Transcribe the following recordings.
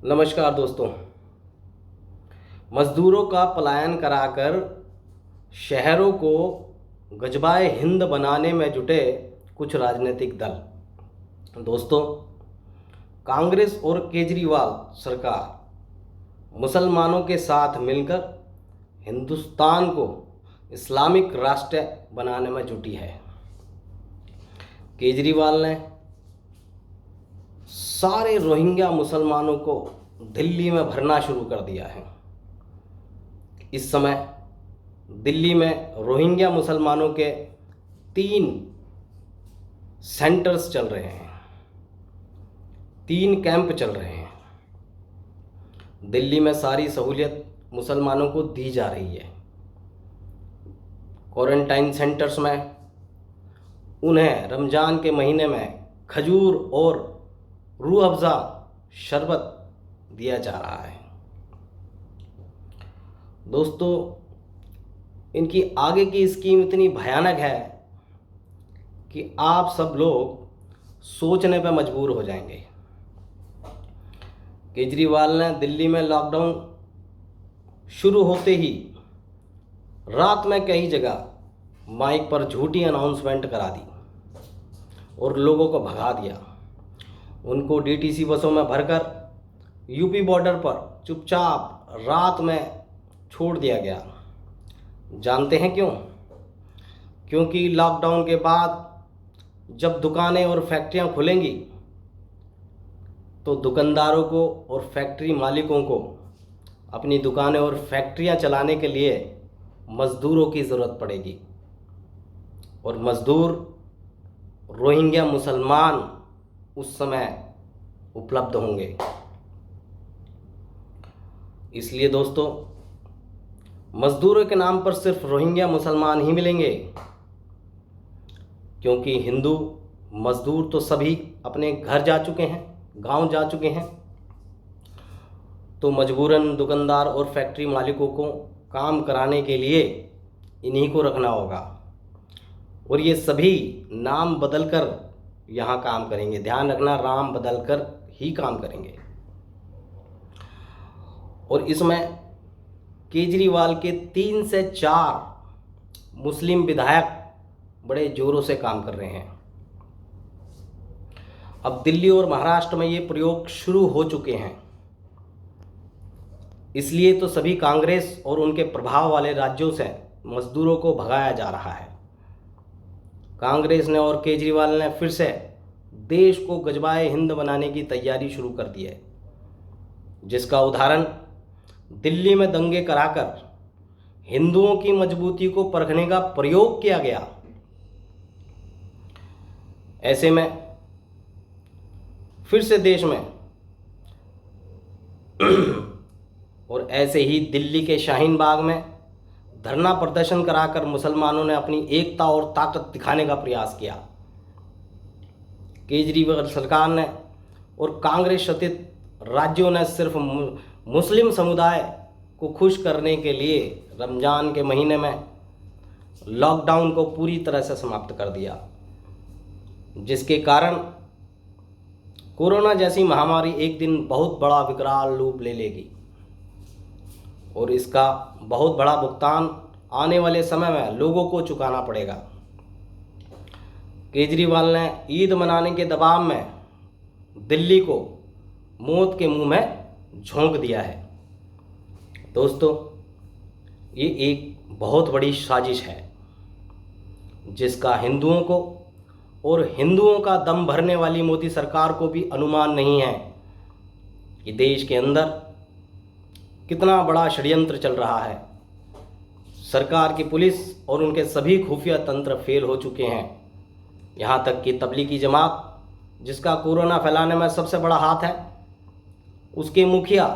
नमस्कार दोस्तों। मजदूरों का पलायन कराकर शहरों को गजबाए हिंद बनाने में जुटे कुछ राजनीतिक दल। दोस्तों, कांग्रेस और केजरीवाल सरकार मुसलमानों के साथ मिलकर हिंदुस्तान को इस्लामिक राष्ट्र बनाने में जुटी है। केजरीवाल ने सारे रोहिंग्या मुसलमानों को दिल्ली में भरना शुरू कर दिया है। इस समय दिल्ली में रोहिंग्या मुसलमानों के 3 सेंटर्स चल रहे हैं, 3 कैंप चल रहे हैं। दिल्ली में सारी सहूलियत मुसलमानों को दी जा रही है। क्वारंटाइन सेंटर्स में उन्हें रमज़ान के महीने में खजूर और रूह अफ़ज़ा शरबत दिया जा रहा है। दोस्तों, इनकी आगे की स्कीम इतनी भयानक है कि आप सब लोग सोचने पर मजबूर हो जाएंगे। केजरीवाल ने दिल्ली में लॉकडाउन शुरू होते ही रात में कई जगह माइक पर झूठी अनाउंसमेंट करा दी और लोगों को भगा दिया। उनको डीटीसी बसों में भरकर यूपी बॉर्डर पर चुपचाप रात में छोड़ दिया गया। जानते हैं क्यों? क्योंकि लॉकडाउन के बाद जब दुकानें और फैक्ट्रियां खुलेंगी तो दुकानदारों को और फैक्ट्री मालिकों को अपनी दुकानें और फैक्ट्रियां चलाने के लिए मज़दूरों की ज़रूरत पड़ेगी और मज़दूर रोहिंग्या मुसलमान उस समय उपलब्ध होंगे। इसलिए दोस्तों, मज़दूरों के नाम पर सिर्फ रोहिंग्या मुसलमान ही मिलेंगे, क्योंकि हिंदू मज़दूर तो सभी अपने घर जा चुके हैं, गांव जा चुके हैं। तो मजबूरन दुकानदार और फैक्ट्री मालिकों को काम कराने के लिए इन्हीं को रखना होगा और ये सभी नाम बदलकर यहाँ काम करेंगे। ध्यान रखना, नाम बदलकर ही काम करेंगे। और इसमें केजरीवाल के 3 से 4 मुस्लिम विधायक बड़े जोरों से काम कर रहे हैं। अब दिल्ली और महाराष्ट्र में ये प्रयोग शुरू हो चुके हैं। इसलिए तो सभी कांग्रेस और उनके प्रभाव वाले राज्यों से मजदूरों को भगाया जा रहा है। कांग्रेस ने और केजरीवाल ने फिर से देश को गजबाए हिंद बनाने की तैयारी शुरू कर दी है, जिसका उदाहरण दिल्ली में दंगे कराकर हिंदुओं की मजबूती को परखने का प्रयोग किया गया। ऐसे में फिर से देश में और ऐसे ही दिल्ली के शाहीन बाग में धरना प्रदर्शन कराकर मुसलमानों ने अपनी एकता और ताकत दिखाने का प्रयास किया। केजरीवाल सरकार ने और कांग्रेस शासित राज्यों ने सिर्फ मुस्लिम समुदाय को खुश करने के लिए रमज़ान के महीने में लॉकडाउन को पूरी तरह से समाप्त कर दिया, जिसके कारण कोरोना जैसी महामारी एक दिन बहुत बड़ा विकराल रूप ले लेगी और इसका बहुत बड़ा भुगतान आने वाले समय में लोगों को चुकाना पड़ेगा। केजरीवाल ने ईद मनाने के दबाव में दिल्ली को मौत के मुंह में झोंक दिया है। दोस्तों, ये एक बहुत बड़ी साजिश है जिसका हिंदुओं को और हिंदुओं का दम भरने वाली मोदी सरकार को भी अनुमान नहीं है कि देश के अंदर कितना बड़ा षड्यंत्र चल रहा है। सरकार की पुलिस और उनके सभी खुफिया तंत्र फेल हो चुके हैं। यहाँ तक कि तबलीगी जमात, जिसका कोरोना फैलाने में सबसे बड़ा हाथ है, उसके मुखिया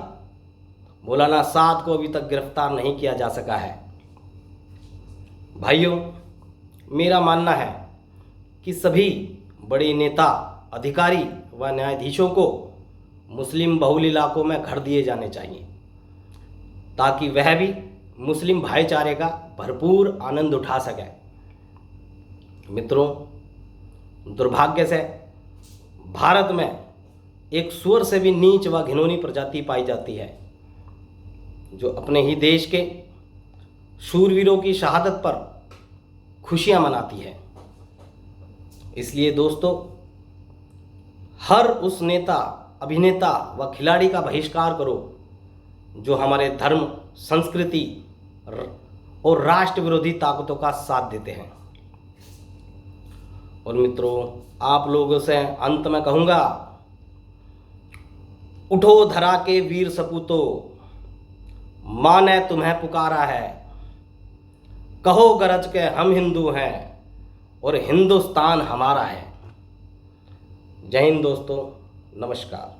मौलाना साद को अभी तक गिरफ्तार नहीं किया जा सका है। भाइयों, मेरा मानना है कि सभी बड़े नेता, अधिकारी व न्यायाधीशों को मुस्लिम बहुल इलाकों में घर दिए जाने चाहिए, ताकि वह भी मुस्लिम भाईचारे का भरपूर आनंद उठा सके। मित्रों, दुर्भाग्य से भारत में एक सुअर से भी नीच व घिनौनी प्रजाति पाई जाती है, जो अपने ही देश के शूरवीरों की शहादत पर खुशियां मनाती है। इसलिए दोस्तों, हर उस नेता, अभिनेता व खिलाड़ी का बहिष्कार करो जो हमारे धर्म, संस्कृति और राष्ट्र विरोधी ताकतों का साथ देते हैं। और मित्रों, आप लोगों से अंत में कहूँगा, उठो धरा के वीर सपूतो, माँ ने तुम्हें पुकारा है। कहो गरज के हम हिंदू हैं और हिंदुस्तान हमारा है। जय हिंद दोस्तों, नमस्कार।